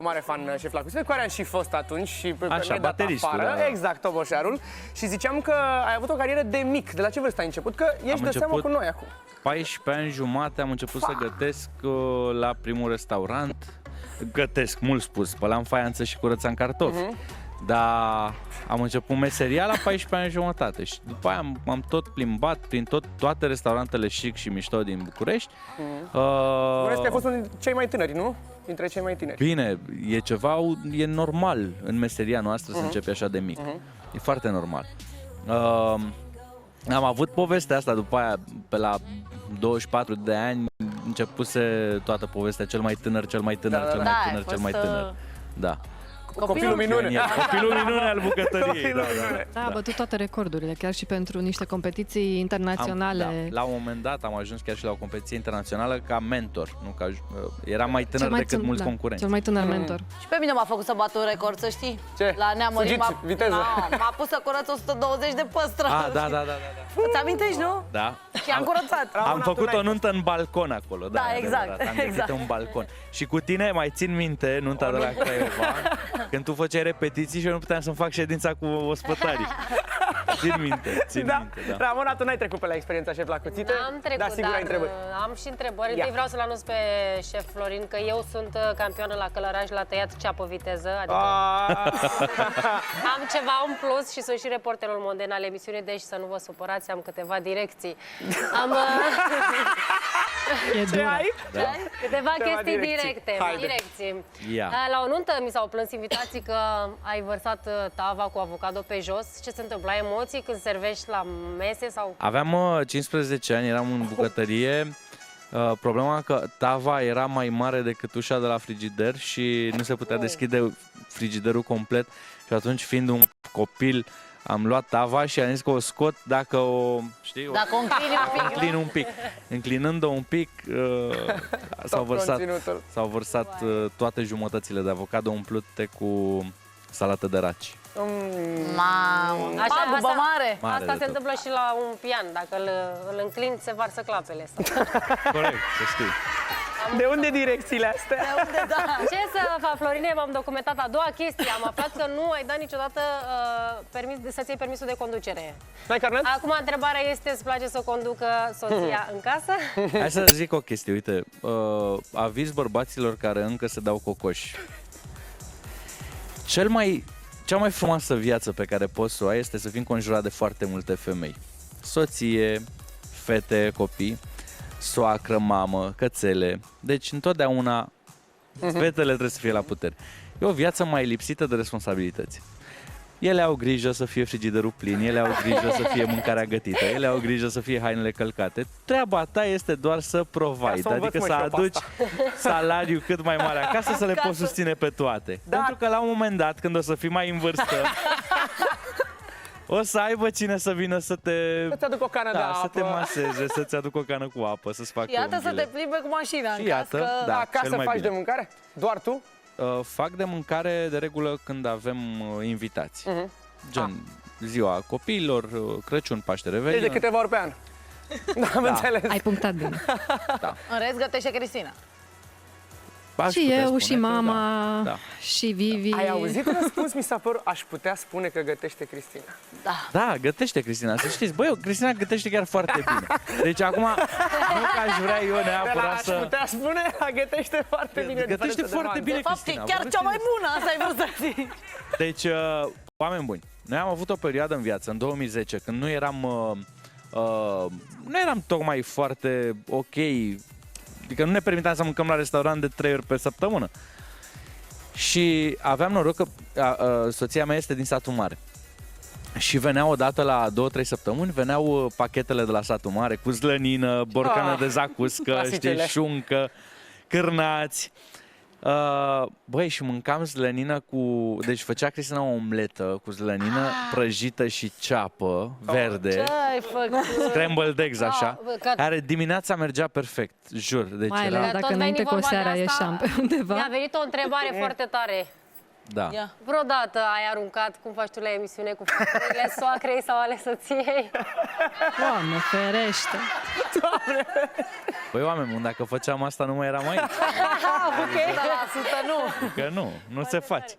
Mare fan șef la cuțite, cu care am și fost atunci și așa, ne-ai dat afară. da. Exact, Toboșarul. Și ziceam că ai avut o carieră de mic. De la ce vârstă ai început? Că ești de seamă cu noi acum. 14 ani jumate am început să gătesc la primul restaurant. Gătesc, mult spus, spălam faianță și curățam cartofi. Dar am început meseria la 14 ani jumătate și după aia m-am tot plimbat prin toate restaurantele chic și mișto din București. Bănesc că ai fost unul dintre cei mai tineri, nu? Dintre cei mai tineri. Bine, e normal în meseria noastră să începi așa de mic. E foarte normal. Am avut povestea asta după aia, pe la 24 de ani, începuse toată povestea, cel mai tânăr, cel mai tânăr, cel mai tânăr, cel mai tânăr. Da. Copilul minune. Copilul minune al bucătăriei. Da, a bătut toate recordurile, chiar și pentru niște competiții internaționale. La un moment dat am ajuns chiar și la o competiție internațională ca mentor. Nu ca, era mai tânăr decât mulți concurenți. Cel mai tânăr mentor. Și pe mine m-a făcut să bat un record, să știi. Ce? La Neamărit m-a pus să curăț 120 de păstră. Da. Îți amintești, nu? Da. Și am curățat. Am făcut o nuntă în balcon acolo. Da, exact. Am găsit un balcon. Și cu tine mai țin minte nunta de la Craiova, când tu făceai repetiții și eu nu puteam să-mi fac ședința cu ospătarii. Țin minte, da. Ramona, tu n-ai trecut pe la experiența șef la cuțite? Am trecut, dar sigur ai întrebări. Am și întrebări. Întâi vreau să-l anunț pe șef Florin că eu sunt campioană la călăraj, la tăiat ceapă viteză. Adică am ceva în plus și sunt și reporterul mondial al emisiunii, deci să nu vă supărați, am câteva direcții. Am câteva chestii directe. La o nuntă mi s-au plâns invitații că ai vărsat tava cu avocado pe jos. Ce se întâmplă? Ai emoții când servești la mese sau? Aveam 15 ani, eram în bucătărie. Problema că tava era mai mare decât ușa de la frigider și nu se putea deschide frigiderul complet. Și atunci, fiind un copil, am luat tava și am zis că o scot dacă o, știi, dacă o înclin un pic. Înclinând-o un pic, s-au vărsat toate jumătățile de avocado umplute cu salată de raci. Mamă, pagubă mare. Asta se întâmplă și la un pian. Dacă îl înclin, se varsă clapele. Corect, să știi. De unde direcțiile astea? De unde, da. Ce să fac, Florine, m-am documentat. A doua chestie, am aflat că nu ai dat niciodată să-ți iei permisul de conducere. N-ai carnet? Acum întrebarea este, îți place să conducă soția în casă? Hai să zic o chestie, uite, aviz bărbaților care încă se dau cocoși. Cea mai frumoasă viață pe care poți să o ai este să fii înconjurat de foarte multe femei. Soție, fete, copii, soacră, mamă, cățele. Deci întotdeauna fetele trebuie să fie la putere. E o viață mai lipsită de responsabilități. Ele au grijă să fie frigiderul plin, ele au grijă să fie mâncarea gătită, ele au grijă să fie hainele călcate. Treaba ta este doar să provide, adică să aduci salariu cât mai mare acasă, să le poți susține pe toate. Pentru că la un moment dat, când o să fii mai în vârstă, o să aibă cine să vină să-ți aducă o cană de apă, să te maseze, să-ți aducă o cană cu apă, să-ți facă iată unghiile. să te plimbe cu mașina și în iată, casă. da, acasă faci de mâncare? Doar tu? Fac de mâncare de regulă când avem invitați. Gen ziua copiilor, Crăciun, Paște, Revelion. Deci de câteva ori pe an. Am înțeles. Ai punctat bine. În rest gătește Cristina. Și eu, și mama, și Vivi. Ai auzit un răspuns? Mi s-a părut, aș putea spune că gătește Cristina. Da, gătește Cristina. Să știți, băi, Cristina gătește chiar foarte bine. Deci acum, nu că aș vrea eu neapărat să... Aș putea spune, gătește foarte bine. Gătește foarte bine Cristina. De fapt, e chiar cea mai bună, asta ai vrut să zici. Deci, oameni buni, noi am avut o perioadă în viață, în 2010, când nu eram tocmai foarte ok. Adică nu ne permiteam să mâncăm la restaurant de 3 ori pe săptămână. Și aveam noroc că soția mea este din satul mare. Și veneau odată la 2-3 săptămâni, veneau pachetele de la satul mare cu zlănină, borcană de zacuscă, știi, șuncă, cârnați. Băi, și mâncam zlănină cu... Deci făcea Cristina o omletă cu zlănină prăjită și ceapă verde. Ce ai făcut? Scrambled eggs, așa. Care dimineața mergea perfect, jur. Deci mai ales dacă înainte cu o seara ieșeam pe undeva. Mi-a venit o întrebare foarte tare. Da. Ia. Vreodată ai aruncat, cum faci tu la emisiune, cu fapturile soacrei sau ale soției? Doamne, ferește! Păi, oameni buni, dacă făceam asta, nu mai eram aici. Ok, 100% nu. Că nu se face.